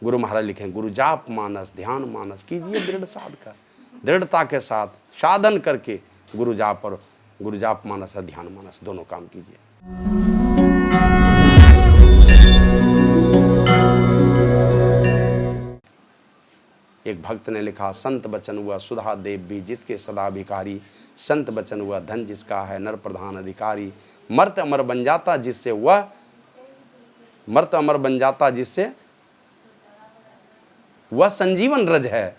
गुरु महाराज लिखें, गुरु जाप मानस ध्यान मानस कीजिए दृढ़ साध कर, दृढ़ता के साथ साधन करके गुरु जाप और गुरु जाप मानस और ध्यान मानस दोनों काम कीजिए। एक भक्त ने लिखा, संत बचन हुआ सुधा देव भी जिसके सदा भिखारी, संत बचन हुआ धन जिसका है नर प्रधान अधिकारी, मर्त अमर बन जाता जिससे वह, मर्त अमर बन जाता जिससे वह संजीवन रज है,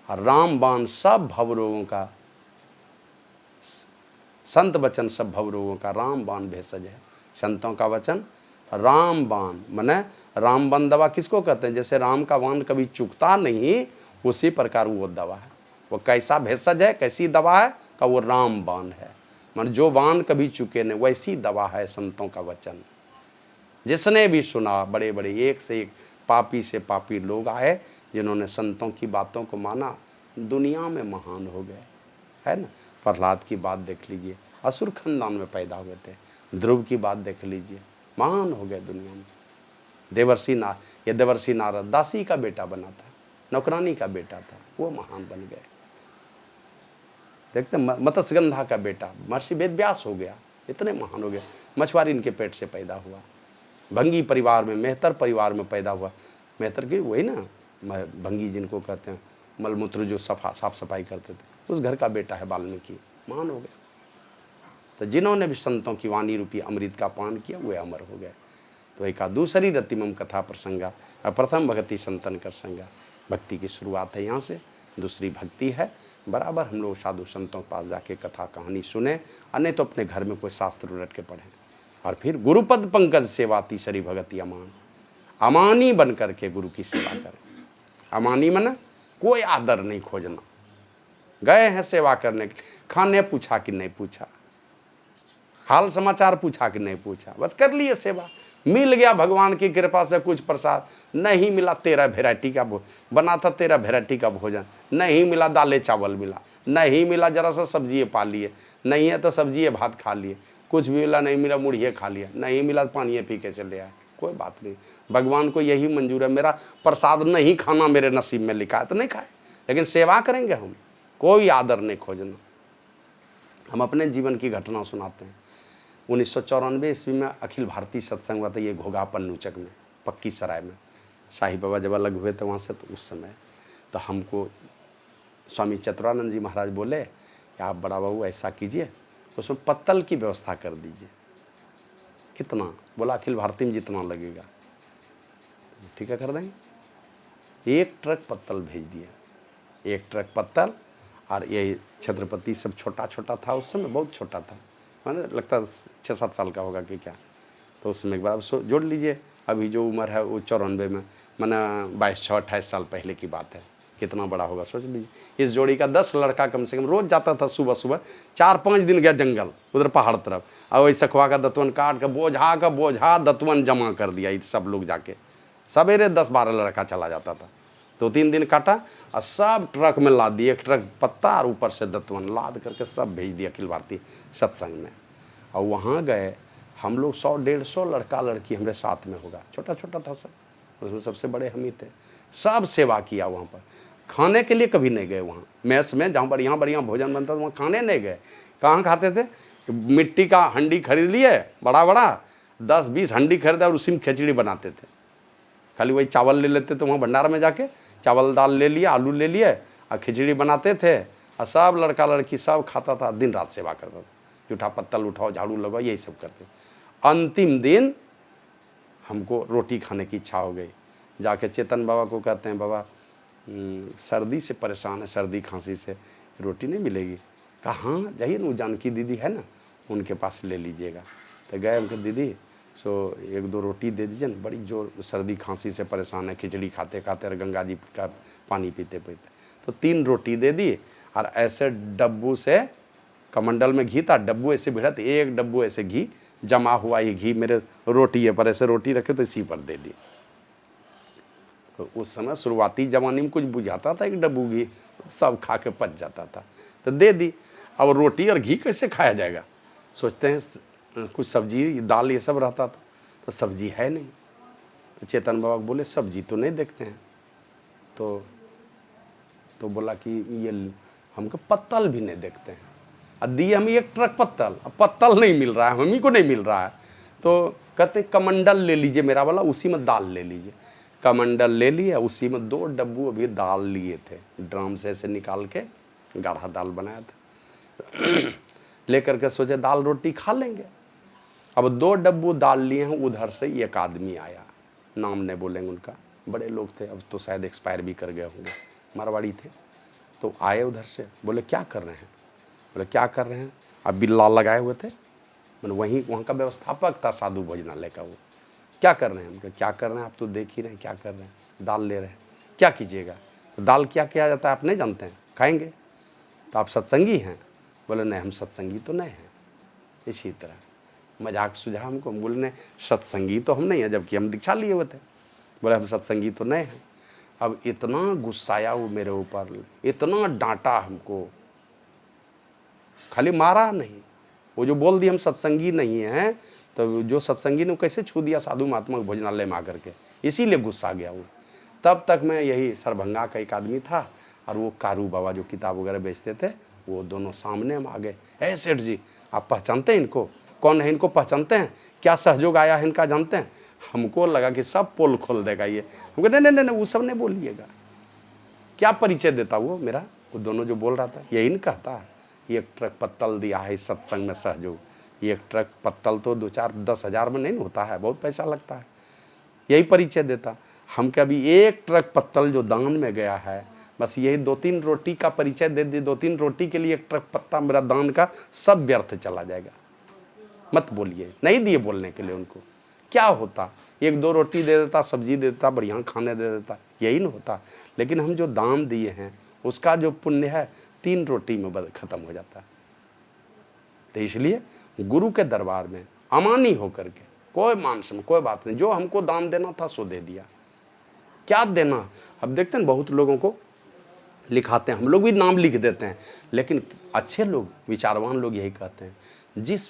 और राम बाण सब भवरोगों का, संत वचन सब भवरोगों का राम बाण भेषज है। संतों का वचन राम बाण, माने राम बाण दवा किसको कहते हैं? जैसे राम का बाण कभी चुकता नहीं, उसी प्रकार वो दवा है। वो कैसा भेषज है, कैसी दवा है का? वो राम बाण है, मान जो बाण कभी चुके नहीं, वैसी दवा है संतों का वचन। जिसने भी सुना, बड़े बड़े एक से एक पापी से पापी लोग आए, जिन्होंने संतों की बातों को माना, दुनिया में महान हो गए, है ना। प्रहलाद की बात देख लीजिए, असुर खानदान में पैदा हुए थे। ध्रुव की बात देख लीजिए, महान हो गए दुनिया में। देवर्षि नारद दासी का बेटा बना था, नौकरानी का बेटा था, वो महान बन गए। देखते मत्स्यगंधा का बेटा महर्षि वेदव्यास हो गया, इतने महान हो गए। मछुआरी इनके पेट से पैदा हुआ। भंगी परिवार में, मेहतर परिवार में पैदा हुआ। मेहतर की वही ना, भंगी जिनको कहते हैं, मलमूत्र जो साफ सफाई करते थे, उस घर का बेटा है वाल्मीकि, महान हो गया। तो जिन्होंने भी संतों की वाणी रूपी अमृत का पान किया, वे अमर हो गए। तो एक दूसरी रतिमम कथा प्रसंगा, प्रथम भक्ति संतन कर संगा। भक्ति की शुरुआत है यहाँ से, दूसरी भक्ति है। बराबर हम लोग साधु संतों के पास जाके कथा कहानी सुने, और नहीं तो अपने घर में कोई शास्त्र उलट के पढ़ें। और फिर गुरुपद पंकज सेवा तीसरी भगति अमान, अमानी बन करके गुरु की सेवा करें। अमानी मन कोई आदर नहीं खोजना, गए हैं सेवा करने के, खाने पूछा कि नहीं पूछा, हाल समाचार पूछा कि नहीं पूछा, बस कर लिए सेवा। मिल गया भगवान की कृपा से कुछ प्रसाद, नहीं मिला 13 वेराइटी का बना था, 13 वेराइटी का भोजन नहीं मिला, दालें चावल मिला, नहीं मिला जरा सा सब्जी पा लिए, नहीं है तो सब्जी भात खा लिए, कुछ भी मिला नहीं मिला मुड़िए खा लिया, नहीं मिला तो पानी पी के चले आए, कोई बात नहीं। भगवान को यही मंजूर है, मेरा प्रसाद नहीं खाना मेरे नसीब में लिखा है तो नहीं खाए, लेकिन सेवा करेंगे हम, कोई आदर नहीं खोजना। हम अपने जीवन की घटना सुनाते हैं। 1994 ईस्वी में अखिल भारतीय सत्संग हुआ था, ये घोघा पन्नूचक में, पक्की सराय में। शाही बाबा जब अलग हुए थे वहाँ से, तो उस समय तो हमको स्वामी चतुरानंद जी महाराज बोले कि आप बड़ा बाबू ऐसा कीजिए, उसमें पत्तल की व्यवस्था कर दीजिए। कितना? बोला अखिल भारतीय में जितना लगेगा। ठीक है, कर देंगे। 1 ट्रक पत्तल भेज दिया, 1 ट्रक पत्तल। और ये छत्रपति सब छोटा छोटा था उस समय, बहुत छोटा था, मैंने लगता 6-7 साल का होगा कि क्या। तो उस समय एक बार जोड़ लीजिए, अभी जो उम्र है वो 94 में, मैंने 22-28 साल पहले की बात है, कितना बड़ा होगा सोच लीजिए। इस जोड़ी का 10 लड़का कम से कम रोज़ जाता था सुबह सुबह, 4-5 दिन गया जंगल उधर पहाड़ तरफ, और वही सखुआ का दतवन काट कर बोझा दतवन जमा कर दिया। सब लोग जाके सवेरे 10-12 लड़का चला जाता था, 2-3 दिन काटा और सब ट्रक में लाद दिए, 1 ट्रक पत्ता और ऊपर से दतवन लाद करके सब भेज दिया अखिल भारतीय सत्संग में। और वहाँ गए हम लोग, 100-150 लड़का लड़की हमारे साथ में होगा, छोटा छोटा था सब, उसमें सबसे बड़े हम ही थे। सब सेवा किया वहाँ पर। खाने के लिए कभी नहीं गए वहाँ मैस में, जहाँ बढ़िया बढ़िया भोजन बनता था वहाँ खाने नहीं गए। कहाँ खाते थे? मिट्टी का हंडी खरीद लिए, बड़ा बड़ा 10-20 हंडी खरीदा और उसी में खिचड़ी बनाते थे। खाली वही चावल ले लेते थे वहाँ भंडारा में जाके, चावल दाल ले लिया, आलू ले लिए और खिचड़ी बनाते थे, और सब लड़का लड़की सब खाता था, दिन रात सेवा करता था। जूठा पत्तल उठाओ, झाड़ू लगाओ, यही सब करते। अंतिम दिन हमको रोटी खाने की इच्छा हो गई। जाके चेतन बाबा को कहते हैं, बाबा सर्दी से परेशान है, सर्दी खांसी से, रोटी नहीं मिलेगी? कहा हाँ जाइए ना, वो जानकी दीदी है ना, उनके पास ले लीजिएगा। तो गए, उनके दीदी सो 1-2 रोटी दे दीजिए ना, बड़ी जो सर्दी खांसी से परेशान है, खिचड़ी खाते खाते और गंगा जी का पानी पीते पीते। तो 3 रोटी दे दी, और ऐसे डब्बू से, कमंडल में घी था, डब्बू ऐसे भिड़ा, 1 डब्बू ऐसे घी जमा हुआ, ये घी मेरे रोटी पर ऐसे रोटी रखे तो इसी पर दे दी। तो उस समय शुरुआती जमाने में कुछ बुझाता था, 1 डब्बू घी सब खा के पच जाता था, तो दे दी। अब रोटी और घी कैसे खाया जाएगा? सोचते हैं कुछ सब्जी दाल ये सब रहता था, तो सब्जी है नहीं, तो चेतन बाबा बोले सब्जी तो नहीं देखते हैं। तो बोला कि ये हमको पत्तल भी नहीं देखते हैं। अब दिए हमें 1 ट्रक पत्तल, अब पत्तल नहीं मिल रहा है, हम ही को नहीं मिल रहा है। तो कहते कमंडल ले लीजिए मेरा वाला, उसी में दाल ले लीजिए। कमंडल ले लिए, उसी में 2 डब्बू अभी दाल लिए थे, ड्राम से ऐसे निकाल के गाढ़ा दाल बनाया था। लेकर के सोचे दाल रोटी खा लेंगे। अब 2 डब्बू दाल लिए हैं। उधर से एक आदमी आया, नाम नहीं बोलेंगे उनका, बड़े लोग थे, अब तो शायद एक्सपायर भी कर गए होंगे, मारवाड़ी थे। तो आए उधर से, बोले क्या कर रहे हैं? बोले क्या कर रहे हैं? अब बिल्ला लगाए हुए थे, मैंने वहाँ का व्यवस्थापक था साधु भोजनालय का। वो क्या कर रहे हैं? हम क्या कर रहे हैं, आप तो देख ही रहे हैं क्या कर रहे हैं, दाल ले रहे हैं। क्या कीजिएगा? तो दाल क्या किया जाता है आप नहीं जानते हैं, खाएंगे? तो आप सत्संगी हैं? बोले नहीं हम सत्संगी तो नहीं हैं। इसी तरह मजाक सुझा हमको, हम बोले नहीं सत्संगी तो हम नहीं हैं, जबकि हम दीक्षा लिए हुए थे। बोले हम सत्संगी तो नहीं हैं। अब इतना गुस्साया वो मेरे ऊपर, इतना डांटा हमको, खाली मारा नहीं, वो जो बोल दिया हम सत्संगी नहीं हैं, तो जो सत्संगी ने कैसे छू दिया साधु महात्मा भोजनालय में आकर के, इसीलिए गुस्सा गया वो। तब तक मैं यही सरभंगा का एक आदमी था, और वो कारू बाबा जो किताब वगैरह बेचते थे, वो दोनों सामने हम आ गए। ए सेठ जी आप पहचानते हैं इनको? कौन है इनको पहचानते हैं? क्या सहयोग आया है इनका जानते हैं? हमको लगा कि सब पोल खोल देगा ये। हमको नहीं नहीं नहीं वो सब नहीं बोलिएगा। क्या परिचय देता वो मेरा? वो दोनों जो बोल रहा था यही नहीं कहता 1 ट्रक पत्तल दिया है इस सत्संग में सहयोग। 1 ट्रक पत्तल तो 2-4-10 हज़ार में नहीं होता है, बहुत पैसा लगता है। यही परिचय देता। हम कभी 1 ट्रक पत्तल जो दान में गया है, बस यही 2-3 रोटी का परिचय दे दी। 2-3 रोटी के लिए 1 ट्रक पत्ता मेरा दान का सब व्यर्थ चला जाएगा। मत बोलिए, नहीं दिए बोलने के लिए उनको। क्या होता? 1-2 रोटी दे देता, सब्जी दे देता, बढ़िया खाने दे देता, यही नहीं होता। लेकिन हम जो दान दिए हैं उसका जो पुण्य है 3 रोटी में खत्म हो जाता है। तो इसलिए गुरु के दरबार में अमानी होकर के, कोई मानस में कोई बात नहीं, जो हमको दान देना था सो दे दिया। क्या देना? अब देखते हैं बहुत लोगों को लिखाते हैं, हम लोग भी नाम लिख देते हैं, लेकिन अच्छे लोग विचारवान लोग यही कहते हैं, जिस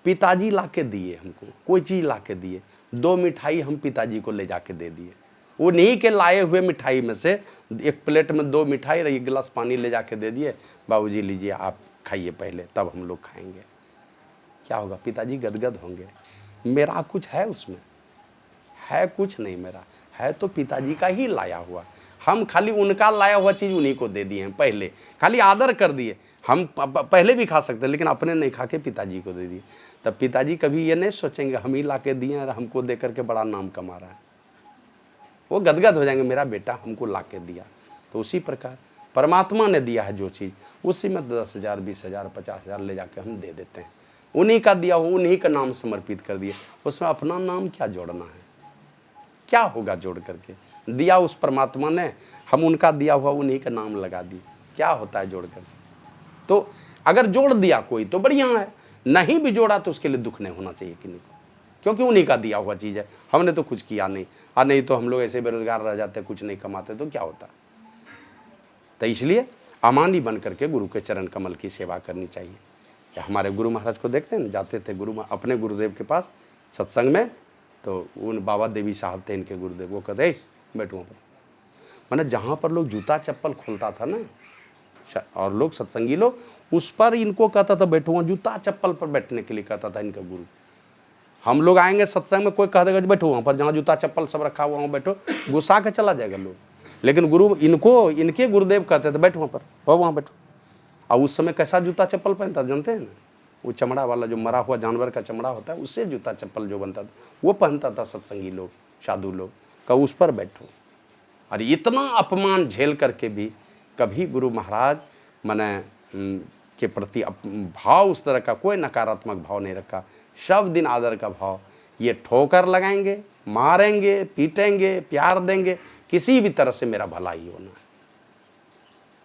पिताजी ला के दिए हमको, कोई चीज़ ला के दिए, 2 मिठाई हम पिताजी को ले जाके दे दिए, वो नहीं के लाए हुए मिठाई में से 1 प्लेट में 2 मिठाई और 1 गिलास पानी ले जाके दे दिए, बाबूजी लीजिए आप खाइए पहले तब हम लोग खाएंगे। क्या होगा? पिताजी गदगद होंगे। मेरा कुछ है उसमें? है कुछ नहीं मेरा, है तो पिताजी का ही लाया हुआ। हम खाली उनका लाया हुआ चीज़ उन्हीं को दे दिए हैं, पहले खाली आदर कर दिए। हम पहले भी खा सकते लेकिन अपने नहीं खा के पिताजी को दे दिए। तब पिताजी कभी ये नहीं सोचेंगे हम ही ला के दिए और हमको दे करके बड़ा नाम कमा रहा है। वो गदगद हो जाएंगे, मेरा बेटा हमको ला के दिया। तो उसी प्रकार परमात्मा ने दिया है जो चीज़, उसी में 10,000 20,000 50,000 ले जाके हम दे देते हैं। उन्हीं का दिया हुआ, उन्हीं का नाम समर्पित कर दिए। उसमें अपना नाम क्या जोड़ना है? क्या होगा जोड़ करके? दिया उस परमात्मा ने, हम उनका दिया हुआ उन्हीं का नाम लगा दिए, क्या होता है जोड़ कर? तो अगर जोड़ दिया कोई तो बढ़िया है, नहीं भी जोड़ा तो उसके लिए दुख नहीं होना चाहिए किसी को, क्योंकि उन्हीं का दिया हुआ चीज़ है, हमने तो कुछ किया नहीं। और नहीं तो हम लोग ऐसे बेरोजगार रह जाते, कुछ नहीं कमाते तो क्या होता? तो इसलिए अमानी बन करके गुरु के चरण कमल की सेवा करनी चाहिए। हमारे गुरु महाराज को देखते हैं, जाते थे अपने गुरुदेव के पास सत्संग में, तो उन बाबा देवी साहब थे इनके गुरुदेव, वो कहते बैठो वहाँ पर। मैंने जहाँ पर लोग जूता चप्पल खोलता था ना, और लोग सत्संगी लोग, उस पर इनको कहता था बैठो वहाँ, जूता चप्पल पर बैठने के लिए कहता था इनका गुरु। हम लोग आएंगे सत्संग में, कोई कह देगा बैठो वहाँ पर, जहाँ जूता चप्पल सब रखा हुआ वहाँ बैठो, गुस्सा के चला जाएगा लोग। लेकिन गुरु इनको, इनके गुरुदेव कहते थे बैठो वहाँ पर, हो वहाँ बैठो। और उस समय कैसा जूता चप्पल पहनता जानते हैं ना? वो चमड़ा वाला जो मरा हुआ जानवर का चमड़ा होता है, उससे जूता चप्पल जो बनता था वो पहनता था सत्संगी लोग, साधु लोग, का उस पर बैठो। और इतना अपमान झेल करके भी कभी गुरु महाराज मने के प्रति भाव उस तरह का कोई नकारात्मक भाव नहीं रखा, सब दिन आदर का भाव। ये ठोकर लगाएंगे, मारेंगे, पीटेंगे, प्यार देंगे, किसी भी तरह से मेरा भला ही होना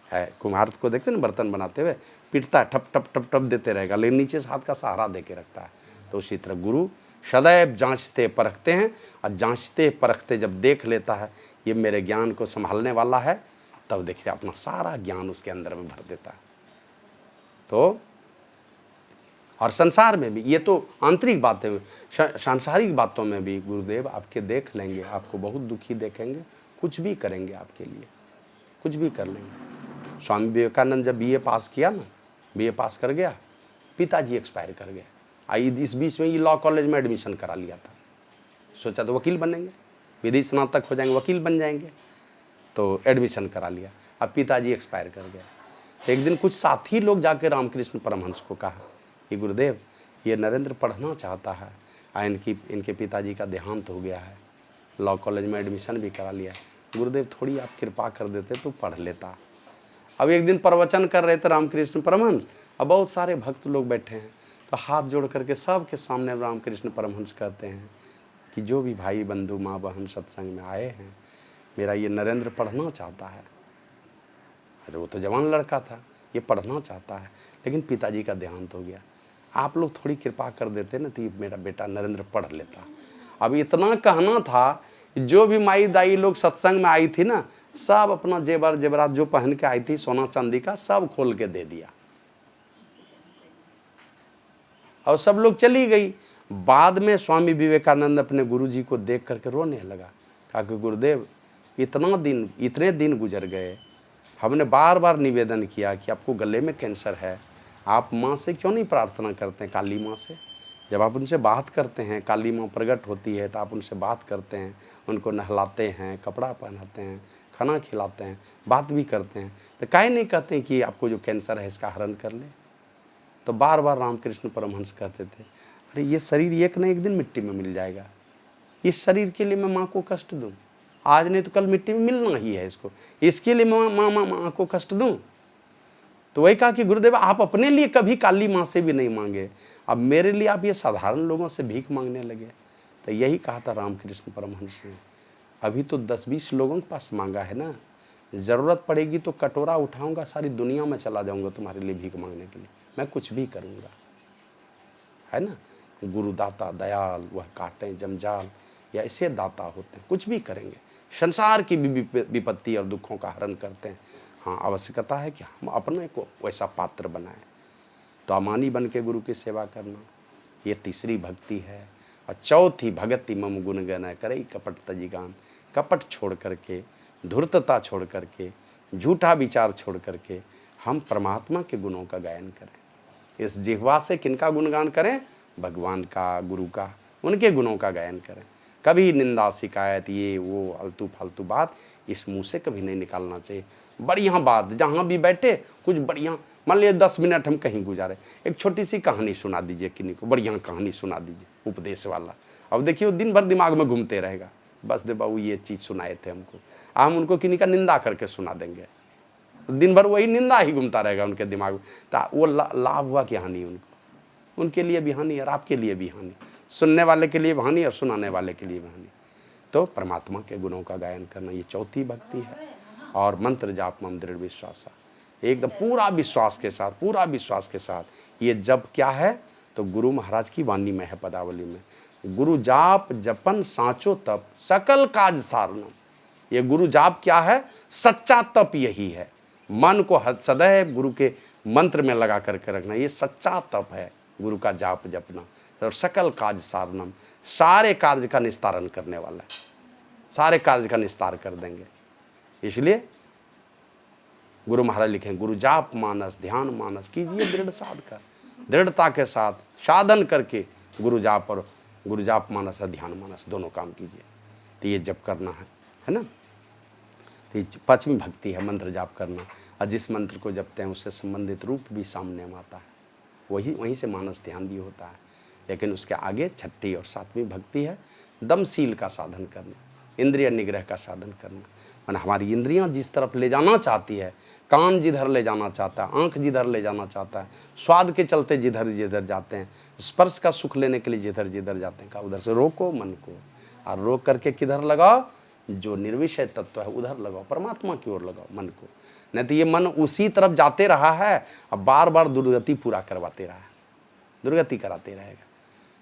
है। कुम्हार को देखते ना बर्तन बनाते हुए, पीटता है, ठप ठप ठप ठप देते रहेगा, लेकिन नीचे से हाथ का सहारा दे के रखता है। तो उसी तरह गुरु सदैव जांचते परखते हैं, और जांचते परखते जब देख लेता है ये मेरे ज्ञान को संभालने वाला है, तब देखिए अपना सारा ज्ञान उसके अंदर में भर देता है। तो और संसार में भी, ये तो आंतरिक बातें हुई, सांसारिक बातों में भी गुरुदेव आपके देख लेंगे, आपको बहुत दुखी देखेंगे, कुछ भी करेंगे आपके लिए, कुछ भी कर लेंगे। स्वामी विवेकानंद जब बीए पास किया ना, बीए पास कर गया, पिताजी एक्सपायर कर गए। आई इस बीच में ये लॉ कॉलेज में एडमिशन करा लिया था, सोचा तो वकील बनेंगे, विधि स्नातक हो जाएंगे, वकील बन जाएंगे, तो एडमिशन करा लिया। अब पिताजी एक्सपायर कर गया। तो एक दिन कुछ साथी लोग जाकर रामकृष्ण परमहंस को कहा कि गुरुदेव, ये नरेंद्र पढ़ना चाहता है, इनके पिताजी का देहांत हो गया है, लॉ कॉलेज में एडमिशन भी करा लिया है, गुरुदेव थोड़ी आप कृपा कर देते तो पढ़ लेता। अब एक दिन प्रवचन कर रहे थे रामकृष्ण परमहंस, अब बहुत सारे भक्त लोग बैठे हैं, तो हाथ जोड़ करके सबके सामने रामकृष्ण परमहंस कहते हैं कि जो भी भाई बंधु माँ बहन सत्संग में आए हैं, मेरा ये नरेंद्र पढ़ना चाहता है। अरे वो तो जवान लड़का था, ये पढ़ना चाहता है, लेकिन पिताजी का देहांत हो गया, आप लोग थोड़ी कृपा कर देते ना तो ये मेरा बेटा नरेंद्र पढ़ लेता। अब इतना कहना था, जो भी माई दाई लोग सत्संग में आई थी ना, सब अपना जेवर जेवरात जो पहन के आई थी सोना चांदी का, सब खोल के दे दिया और सब लोग चली गई। बाद में स्वामी विवेकानंद अपने गुरुजी को देख करके रोने लगा, कहा कि गुरुदेव, इतने दिन गुजर गए, हमने बार बार निवेदन किया कि आपको गले में कैंसर है, आप माँ से क्यों नहीं प्रार्थना करते हैं, काली माँ से। जब आप उनसे बात करते हैं, काली माँ प्रकट होती है तो आप उनसे बात करते हैं, उनको नहलाते हैं, कपड़ा पहनाते हैं, खाना खिलाते हैं, बात भी करते हैं, तो काहे नहीं कहते हैं कि आपको जो कैंसर है इसका हरण कर ले। तो बार बार रामकृष्ण परमहंस कहते थे, अरे ये शरीर एक न एक दिन मिट्टी में मिल जाएगा, इस शरीर के लिए मैं माँ को कष्ट दूँ, आज नहीं तो कल मिट्टी में मिलना ही है इसको, इसके लिए माँ को कष्ट दूँ। तो वही कहा कि गुरुदेव, आप अपने लिए कभी काली माँ से भी नहीं मांगे, अब मेरे लिए आप ये साधारण लोगों से भीख मांगने लगे। तो यही कहा था रामकृष्ण परमहंस ने, अभी तो 10-20 लोगों के पास मांगा है ना, ज़रूरत पड़ेगी तो कटोरा उठाऊंगा, सारी दुनिया में चला जाऊंगा तुम्हारे लिए भीख मांगने के लिए, मैं कुछ भी करूंगा, है ना। गुरुदाता दयाल, वह काटें जंजाल, या ऐसे दाता होते हैं, कुछ भी करेंगे, संसार की विपत्ति और दुखों का हरण करते हैं। हाँ, आवश्यकता है कि हम अपने को वैसा पात्र बनाएं। तो अमानी बन के गुरु की सेवा करना, ये तीसरी भक्ति है। और चौथी, भगति मम गुण गन करे कपट तजिगान, कपट छोड़ करके, धूर्तता छोड़ करके, झूठा विचार छोड़ करके हम परमात्मा के गुणों का गायन करें। इस जिह्वा से किनका गुणगान करें? भगवान का, गुरु का, उनके गुणों का गायन करें। कभी निंदा शिकायत ये वो आलतू फालतू बात इस मुंह से कभी नहीं निकालना चाहिए। बढ़िया बात, जहाँ भी बैठे कुछ बढ़िया, मान लिया 10 मिनट हम कहीं गुजारे, एक छोटी सी कहानी सुना दीजिए, किन्हीं को बढ़िया कहानी सुना दीजिए, उपदेश वाला। अब देखिए दिन भर दिमाग में घूमते रहेगा, बस दे बाबू ये चीज़ सुनाए थे हमको, हम उनको किन्हीं का निंदा करके सुना देंगे, दिन भर वही निंदा ही घूमता रहेगा उनके दिमाग में। तो वो लाभ हुआ कि हानि उनको? उनके लिए भी हानि और आपके लिए भी हानि, सुनने वाले के लिए भी हानि और सुनाने वाले के लिए भी हानि। तो परमात्मा के गुणों का गायन करना, ये चौथी भक्ति है। और मंत्र जाप मम दृढ़ विश्वासा, एकदम पूरा विश्वास के साथ, पूरा विश्वास के साथ ये जप क्या है? तो गुरु महाराज की वाणी में है, पदावली में, गुरु जाप जपन साँचो तप सकल काज सारनम। ये गुरु जाप क्या है? सच्चा तप यही है, मन को सदैव गुरु के मंत्र में लगा करके रखना, ये सच्चा तप है गुरु का जाप जपना। और सकल काज सारनम, सारे कार्य का निस्तारण करने वाला है, सारे कार्य का निस्तार कर देंगे। इसलिए गुरु महाराज लिखें, गुरु जाप मानस ध्यान मानस कीजिए दृढ़ साध कर, दृढ़ता के साथ साधन करके गुरु जाप और गुरु जाप मानस और ध्यान मानस दोनों काम कीजिए। तो ये जप करना है ना। तो ये पांचवी भक्ति है, मंत्र जाप करना। और जिस मंत्र को जपते हैं उससे संबंधित रूप भी सामने में आता है, वहीं से मानस ध्यान भी होता है। लेकिन उसके आगे छठी और सातवीं भक्ति है, दमशील का साधन करना, इंद्रिय निग्रह का साधन करना। मैंने हमारी इंद्रियां जिस तरफ ले जाना चाहती है, कान जिधर ले जाना चाहता है, आंख जिधर ले जाना चाहता है, स्वाद के चलते जिधर जिधर जाते हैं, स्पर्श का सुख लेने के लिए जिधर जिधर जाते हैं, का उधर से रोको मन को, और रोक करके किधर लगाओ? जो निर्विषय तत्व है उधर लगाओ, परमात्मा की ओर लगाओ मन को। नहीं तो ये मन उसी तरफ जाते रहा है, अब बार बार दुर्गति पूरा करवाते रहा है, दुर्गति कराते रहेगा।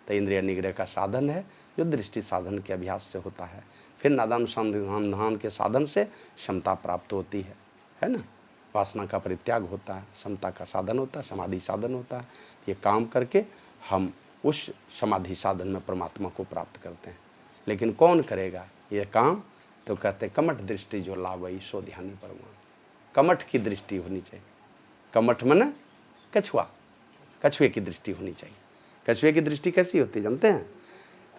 तो इंद्रिय निग्रह का साधन है जो दृष्टि साधन के अभ्यास से होता है। फिर नादानुसंधान के साधन से क्षमता प्राप्त होती है ना। वासना का परित्याग होता है, समता का साधन होता है, समाधि साधन होता है। ये काम करके हम उस समाधि साधन में परमात्मा को प्राप्त करते हैं। लेकिन कौन करेगा ये काम? तो कहते हैं कमठ दृष्टि जो लावई सो ध्यानी परमान। कमठ की दृष्टि होनी चाहिए। कमठ में ना कछुआ, कछुए की दृष्टि होनी चाहिए। कछुए की दृष्टि कैसी होती है जानते हैं?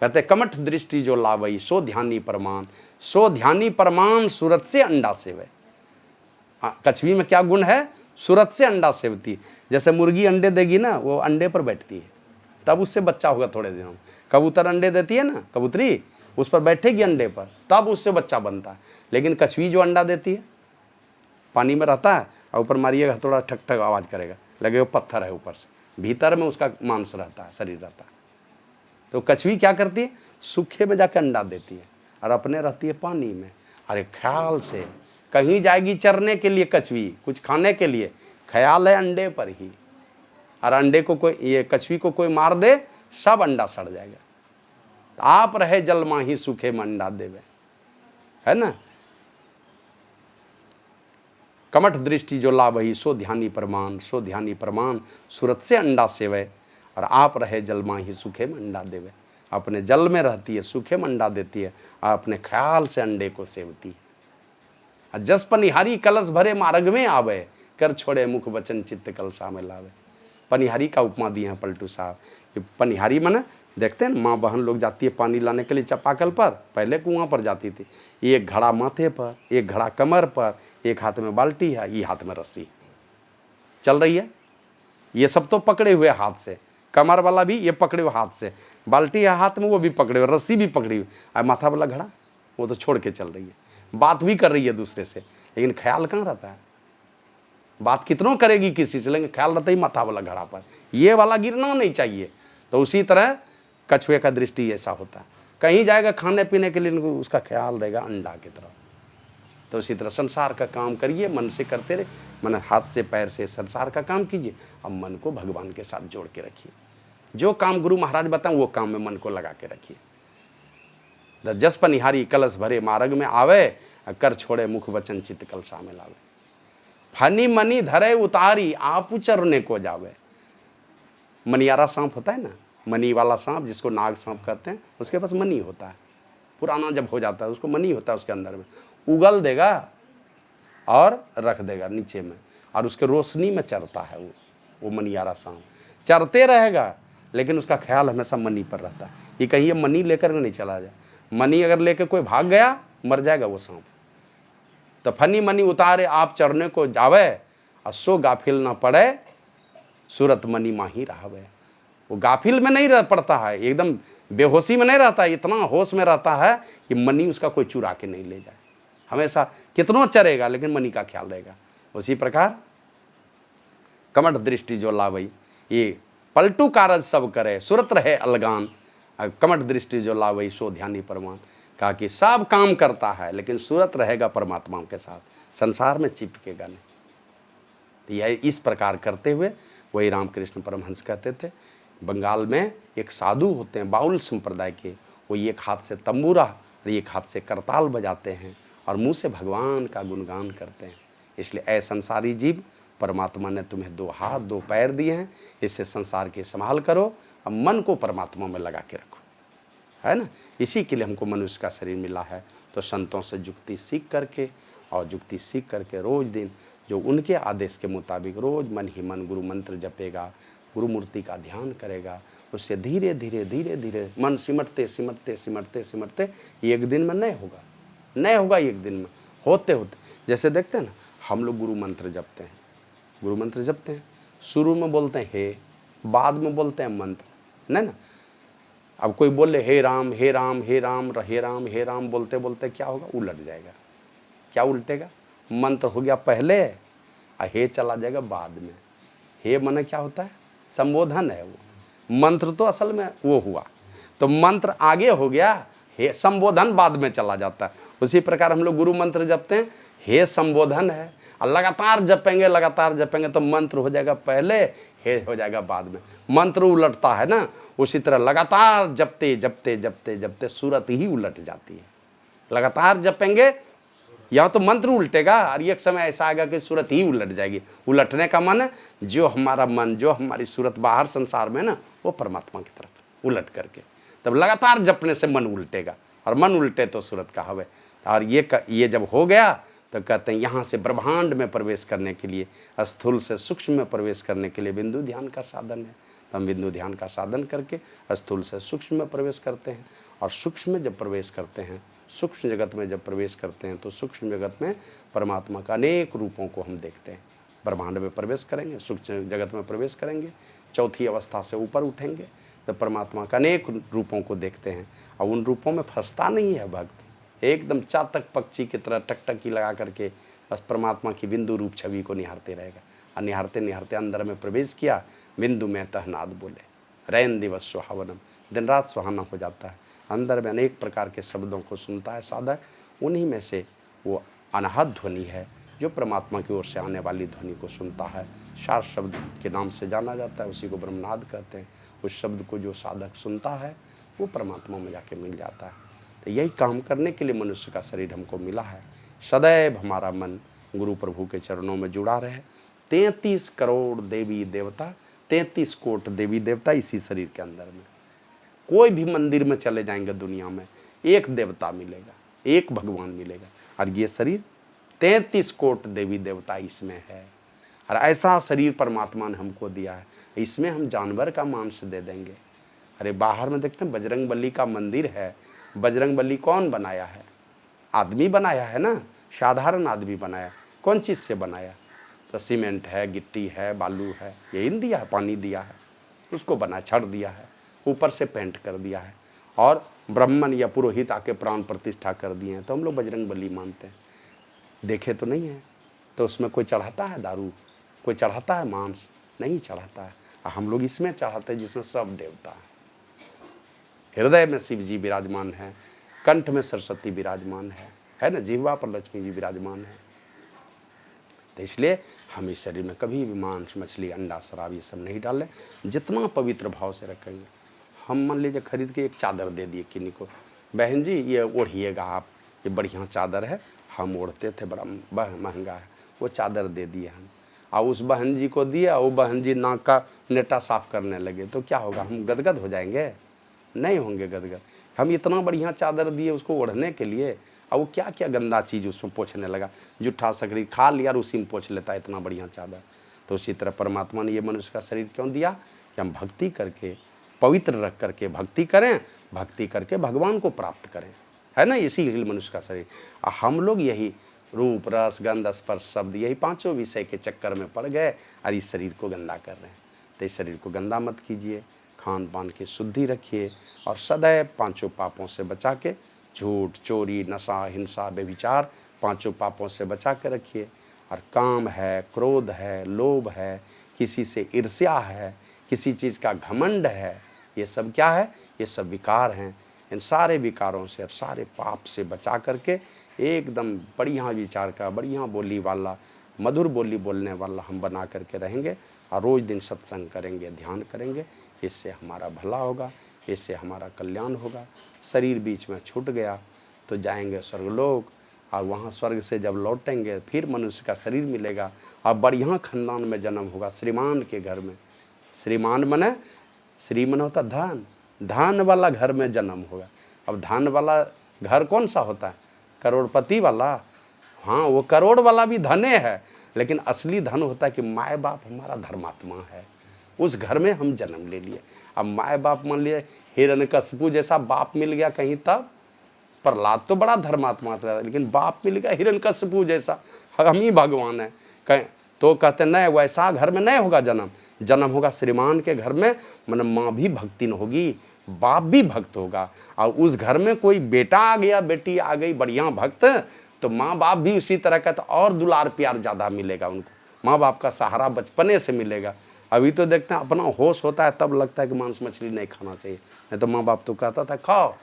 कहते हैं कमठ दृष्टि जो लावई सो ध्यानी परमान। सो ध्यानी परमान सूरत से अंडा सेवे। कछुई में क्या गुण है? सूरत से अंडा सेवती है। जैसे मुर्गी अंडे देगी ना, वो अंडे पर बैठती है, तब उससे बच्चा होगा थोड़े दिनों में। कबूतर अंडे देती है ना, कबूतरी उस पर बैठेगी अंडे पर, तब उससे बच्चा बनता है। लेकिन कछुई जो अंडा देती है, पानी में रहता है और ऊपर मारिएगा थोड़ा ठक ठक आवाज़ करेगा, लगे वो पत्थर है ऊपर से, भीतर में उसका मांस रहता है, शरीर रहता है। तो कछुई क्या करती है? सूखे में जाकर अंडा देती है और अपने रहती है पानी में। अरे ख्याल से कहीं जाएगी चरने के लिए कछुई, कुछ खाने के लिए, ख्याल है अंडे पर ही। और अंडे को कोई, ये कछुई को कोई मार दे, सब अंडा सड़ जाएगा। तो आप रहे जल माही सूखे में अंडा देवे, है ना। कमठ दृष्टि जो लावही सो ध्यानी परमान। सो ध्यानी परमान सूरत से अंडा सेवे। और आप रहे जल माही सूखे में अंडा देवे। अपने जल में रहती है, सूखे में अंडा देती है, और अपने ख्याल से अंडे को सेवती है। जस पनिहारी कलश भरे मार्ग में आवे। कर छोड़े मुख वचन चित्त कलशा में लावे। पनिहारी का उपमा दिए हैं पलटू साहब। ये पनिहारी माने देखते हैं ना, माँ बहन लोग जाती है पानी लाने के लिए चापाकल पर, पहले कुआं पर जाती थी। एक घड़ा माथे पर, एक घड़ा कमर पर, एक हाथ में बाल्टी है, ये हाथ में रस्सी चल रही है। ये सब तो पकड़े हुए हाथ से, कमर वाला भी ये पकड़े हुए हाथ से, बाल्टी है हाथ में वो भी पकड़े हुए, रस्सी भी पकड़ी हुई, और माथा वाला घड़ा वो तो छोड़ के चल रही है। बात भी कर रही है दूसरे से, लेकिन ख्याल कहाँ रहता है? बात कितनों करेगी किसी से, लेकिन ख्याल रहता ही माथा वाला घड़ा पर, ये वाला गिरना नहीं चाहिए। तो उसी तरह कछुए का दृष्टि ऐसा होता है, कहीं जाएगा खाने पीने के लिए, उसका ख्याल रहेगा अंडा की तरफ। तो उसी तरह संसार का काम करिए, मन से करते रहे, मन हाथ से पैर से संसार का काम कीजिए। अब मन को भगवान के साथ जोड़ के रखिए। जो काम गुरु महाराज बताएं वो काम में मन को लगा के रखिए। जस पनिहारी कलश भरे मार्ग में आवे। कर छोड़े मुख वचन चित्त कलशा में लावे। फनी मनी धरे उतारी आप चरने को जावे। मनियारा सांप होता है ना, मनी वाला सांप जिसको नाग सांप कहते हैं, उसके पास मनी होता है। पुराना जब हो जाता है उसको मनी होता है, उसके अंदर में उगल देगा और रख देगा नीचे में, और उसके रोशनी में चरता है वो मनियारा सांप चरते रहेगा, लेकिन उसका ख्याल हमेशा मनी पर रहता है। ये कहीं ये मनी लेकर नहीं चला जाए। मनी अगर लेकर कोई भाग गया, मर जाएगा वो सांप। तो फनी मनी उतारे आप चरने को जावे। और सो गाफिल ना पड़े सूरत मनी माही रहावे। वो गाफिल में नहीं रह पड़ता है, एकदम बेहोशी में नहीं रहता है, इतना होश में रहता है कि मनी उसका कोई चुरा के नहीं ले जाए। हमेशा कितनों चरेगा लेकिन मनी का ख्याल रहेगा। उसी प्रकार कमठ दृष्टि जो लावई, ये पलटू कारज सब करे, सूरत रहे अलगान। कमठ दृष्टि जो लावई सो ध्यानी परमान। कहा कि सब काम करता है लेकिन सूरत रहेगा परमात्मा के साथ, संसार में चिपकेगा नहीं। तो यह इस प्रकार करते हुए वही रामकृष्ण परमहंस कहते थे। बंगाल में एक साधु होते हैं बाउल संप्रदाय के, वो एक हाथ से तंबूरा और एक हाथ से करताल बजाते हैं और मुंह से भगवान का गुणगान करते हैं। इसलिए ऐ संसारी जीव, परमात्मा ने तुम्हें 2 हाथ 2 पैर दिए हैं, इससे संसार की संभाल करो और मन को परमात्मा में लगा के रखो, है ना। इसी के लिए हमको मनुष्य का शरीर मिला है। तो संतों से जुक्ति सीख करके और जुक्ति सीख करके रोज दिन जो उनके आदेश के मुताबिक रोज मन ही मन गुरु मंत्र जपेगा, गुरु मूर्ति का ध्यान करेगा, उससे धीरे धीरे धीरे धीरे मन सिमटते सिमटते सिमटते सिमटते एक दिन में नहीं होगा एक दिन में होते होते। जैसे देखते हैं ना, हम लोग गुरु मंत्र जपते हैं, शुरू में बोलते हैं हे, बाद में बोलते हैं मंत्र, नहीं ना। अब कोई बोले हे राम हे राम हे राम हे राम हे राम बोलते बोलते क्या होगा, उलट जाएगा। क्या उल्टेगा? मंत्र हो गया पहले और हे चला जाएगा बाद में। हे माने क्या होता है? संबोधन है वो। मंत्र तो असल में वो हुआ, तो मंत्र आगे हो गया, हे संबोधन बाद में चला जाता है। उसी प्रकार हम लोग गुरु मंत्र जपते हैं, हे संबोधन है, और लगातार जपेंगे तो मंत्र हो जाएगा पहले, हे हो जाएगा बाद में। मंत्र उलटता है ना, उसी तरह लगातार जपते जपते जपते जपते सूरत ही उलट जाती है। लगातार जपेंगे यहाँ तो मंत्र उल्टेगा और एक समय ऐसा आएगा कि सूरत ही उलट जाएगी। उलटने का मन है जो हमारा मन, जो हमारी सूरत बाहर संसार में ना, वो परमात्मा की तरफ उलट करके, तब लगातार जपने से मन उल्टेगा, और मन उल्टे तो सूरत का हवे। और ये जब हो गया तो कहते हैं यहाँ से ब्रह्मांड में प्रवेश करने के लिए, स्थूल से सूक्ष्म में प्रवेश करने के लिए बिंदु ध्यान का साधन है। तो हम बिंदु ध्यान का साधन करके स्थूल से सूक्ष्म में प्रवेश करते हैं, और सूक्ष्म में जब प्रवेश करते हैं, सूक्ष्म जगत में जब प्रवेश करते हैं, तो सूक्ष्म जगत में परमात्मा का अनेक रूपों को हम देखते हैं। ब्रह्मांड में प्रवेश करेंगे, सूक्ष्म जगत में प्रवेश करेंगे, चौथी अवस्था से ऊपर उठेंगे तो परमात्मा का अनेक रूपों को देखते हैं। और उन रूपों में फंसता नहीं है भक्त, एकदम चातक पक्षी की तरह टकटकी लगा करके बस परमात्मा की बिंदु रूप छवि को निहारते रहेगा। और निहारते निहारते अंदर में प्रवेश किया, बिंदु में तहनाद बोले, रैन दिवस सुहावनम, दिन रात सुहाना हो जाता है। अंदर में अनेक प्रकार के शब्दों को सुनता है साधक, उन्हीं में से वो अनाहत ध्वनि है जो परमात्मा की ओर से आने वाली ध्वनि को सुनता है। सार शब्द के नाम से जाना जाता है, उसी को ब्रह्मनाद कहते हैं। उस शब्द को जो साधक सुनता है वो परमात्मा में जाके मिल जाता है। तो यही काम करने के लिए मनुष्य का शरीर हमको मिला है। सदैव हमारा मन गुरु प्रभु के चरणों में जुड़ा रहे। 33 करोड़ देवी देवता, 33 कोट देवी देवता इसी शरीर के अंदर में। कोई भी मंदिर में चले जाएंगे दुनिया में, एक देवता मिलेगा, एक भगवान मिलेगा, और ये शरीर 33 कोट देवी देवता इसमें है। और ऐसा शरीर परमात्मा ने हमको दिया है, इसमें हम जानवर का मांस दे देंगे। अरे बाहर में देखते हैं बजरंगबली का मंदिर है, बजरंगबली कौन बनाया है? आदमी बनाया है ना, साधारण आदमी बनाया। कौन चीज़ से बनाया? तो सीमेंट है, गिट्टी है, बालू है, यही दिया है, पानी दिया है, उसको बना छड़ दिया है, ऊपर से पेंट कर दिया है, और ब्राह्मण या पुरोहित आके प्राण प्रतिष्ठा कर दिए हैं। तो हम लोग बजरंगबली मानते हैं। देखे तो नहीं है, तो उसमें कोई चढ़ाता है दारू, कोई चढ़ाता है मांस? नहीं चढ़ाता है। हम लोग इसमें चढ़ाते हैं जिसमें सब देवता है। हृदय में शिव जी विराजमान है, कंठ में सरस्वती विराजमान है ना, जिह्वा पर लक्ष्मी जी विराजमान है। तो इसलिए हम इस शरीर में कभी भी मांस, मछली, अंडा, शराब ये सब नहीं डालें। जितना पवित्र भाव से रखेंगे। हम मान लीजिए खरीद के एक चादर दे दिए किन्हीं को, बहन जी ये ओढ़िएगा आप, ये बढ़िया चादर है, हम ओढ़ते थे, बड़ा महंगा है, वो चादर दे दिए हम, और उस बहन जी को दिया, वो बहन जी नाक का नेटा साफ करने लगे, तो क्या होगा? हम गदगद हो जाएंगे? नहीं होंगे गदगद। हम इतना बढ़िया चादर दिए उसको ओढ़ने के लिए, और वो क्या क्या गंदा चीज़ उसमें पोंछने लगा, जूठा सकड़ी खा लिया और उसी में पोंछ लेता है इतना बढ़िया चादर। तो उसी तरह परमात्मा ने ये मनुष्य का शरीर क्यों दिया? कि हम भक्ति करके, पवित्र रख करके भक्ति करें, भक्ति करके भगवान को प्राप्त करें, है ना। इसीलिए मनुष्य का शरीर। हम लोग यही रूप, रस, गंध, स्पर्श, शब्द, यही पांचों विषय के चक्कर में पड़ गए और इस शरीर को गंदा कर रहे हैं। तो इस शरीर को गंदा मत कीजिए, खान पान की शुद्धि रखिए, और सदैव पांचों पापों से बचा के, झूठ, चोरी, नशा, हिंसा, व्यभिचार, पांचों पापों से बचा के रखिए। और काम है, क्रोध है, लोभ है, किसी से ईर्ष्या है, किसी चीज़ का घमंड है, ये सब क्या है? ये सब विकार हैं। इन सारे विकारों से और सारे पाप से बचा करके एकदम बढ़िया विचार का, बढ़िया बोली वाला, मधुर बोली बोलने वाला हम बना करके रहेंगे, और रोज़ दिन सत्संग करेंगे, ध्यान करेंगे। इससे हमारा भला होगा, इससे हमारा कल्याण होगा। शरीर बीच में छूट गया तो जाएंगे स्वर्गलोक, और वहाँ स्वर्ग से जब लौटेंगे फिर मनुष्य का शरीर मिलेगा, और बढ़िया खानदान में जन्म होगा, श्रीमान के घर में। श्रीमान मने, श्री मन होता धन, धन वाला घर में जन्म होगा। अब धन वाला घर कौन सा होता है? करोड़पति वाला। हाँ, वो करोड़ वाला भी धने है, लेकिन असली धन होता है कि माए बाप हमारा धर्मात्मा है, उस घर में हम जन्म ले लिए। अब माए बाप मान लिए हिरण्यकशिपु जैसा बाप मिल गया कहीं, तब प्रहलाद तो बड़ा धर्मात्मा था, लेकिन बाप मिल गया हिरण्यकशिपु जैसा, हम ही भगवान है कहीं। तो कहते नहीं, वैसा घर में नहीं होगा जन्म, जन्म होगा श्रीमान के घर में। मतलब माँ भी भक्तिन होगी, बाप भी भक्त होगा, और उस घर में कोई बेटा आ गया, बेटी आ गई बढ़िया भक्त, तो माँ बाप भी उसी तरह का, तो और दुलार प्यार ज़्यादा मिलेगा उनको। माँ बाप का सहारा बचपने से मिलेगा। अभी तो देखते हैं अपना होश होता है तब लगता है कि मांस मछली नहीं खाना चाहिए, नहीं तो माँ बाप तो कहता था खाओ।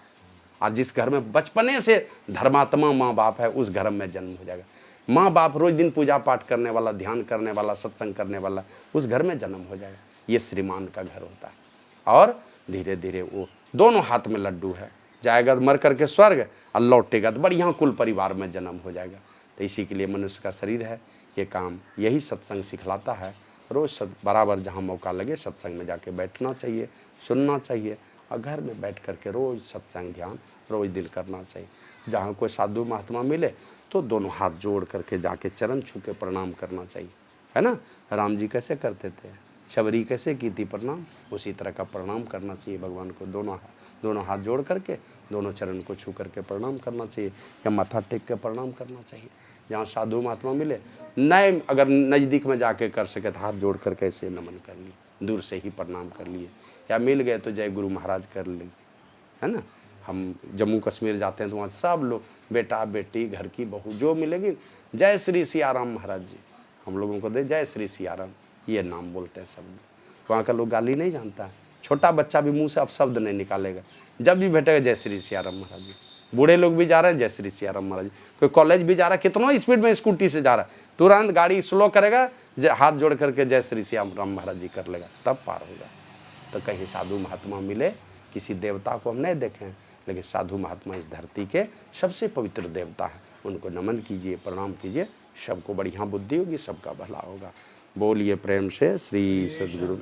और जिस घर में बचपने से धर्मात्मा माँ बाप है, उस घर में जन्म हो जाएगा। माँ बाप रोज दिन पूजा पाठ करने वाला, ध्यान करने वाला, सत्संग करने वाला, उस घर में जन्म हो जाएगा। ये श्रीमान का घर होता है। और धीरे धीरे वो दोनों हाथ में लड्डू है, जाएगा मर करके स्वर्ग, और लौटेगा तो बढ़िया कुल परिवार में जन्म हो जाएगा। तो इसी के लिए मनुष्य का शरीर है, ये काम यही सत्संग सिखलाता है। रोज़ बराबर जहाँ मौका लगे सत्संग में जाके बैठना चाहिए, सुनना चाहिए, और घर में बैठ करके रोज़ सत्संग ध्यान रोज़ दिन करना चाहिए। जहाँ कोई साधु महात्मा मिले तो दोनों हाथ जोड़ करके जाके चरण छू के प्रणाम करना चाहिए, है ना। राम जी कैसे करते थे, शबरी कैसे की थी प्रणाम, उसी तरह का प्रणाम करना चाहिए भगवान को। दोनों हाथ जोड़ करके दोनों चरण को छू करके प्रणाम करना चाहिए, या माथा टेक के प्रणाम करना चाहिए। जहाँ साधु महात्मा मिले, नए अगर नज़दीक में जाके कर सके तो हाथ जोड़ करके ऐसे नमन कर लिए, दूर से ही प्रणाम कर लिए, या मिल गए तो जय गुरु महाराज कर ली, है ना। हम जम्मू कश्मीर जाते हैं तो वहाँ सब लोग, बेटा बेटी घर की बहू जो मिलेगी, जय श्री सियाराम महाराज जी, हम लोगों को दे जय श्री सियाराम, ये नाम बोलते हैं सब। वहाँ का लोग गाली नहीं जानता है, छोटा बच्चा भी मुंह से अब शब्द नहीं निकालेगा, जब भी भेटेगा जय श्री सियाराम महाराज जी। बूढ़े लोग भी जा रहे हैं जय श्री सियाराम महाराज जी। कोई कॉलेज भी जा रहा है, कितना स्पीड में स्कूटी से जा रहा है, तुरंत गाड़ी स्लो करेगा, हाथ जोड़ करके जय श्री सियाराम महाराज जी कर लेगा, तब पार होगा। तो कहीं साधु महात्मा मिले, किसी देवता को हम नहीं देखें, लेकिन साधु महात्मा इस धरती के सबसे पवित्र देवता है, उनको नमन कीजिए, प्रणाम कीजिए, सबको बढ़िया बुद्धि होगी, सबका भला होगा। बोलिए प्रेम से श्री सद्गुरु।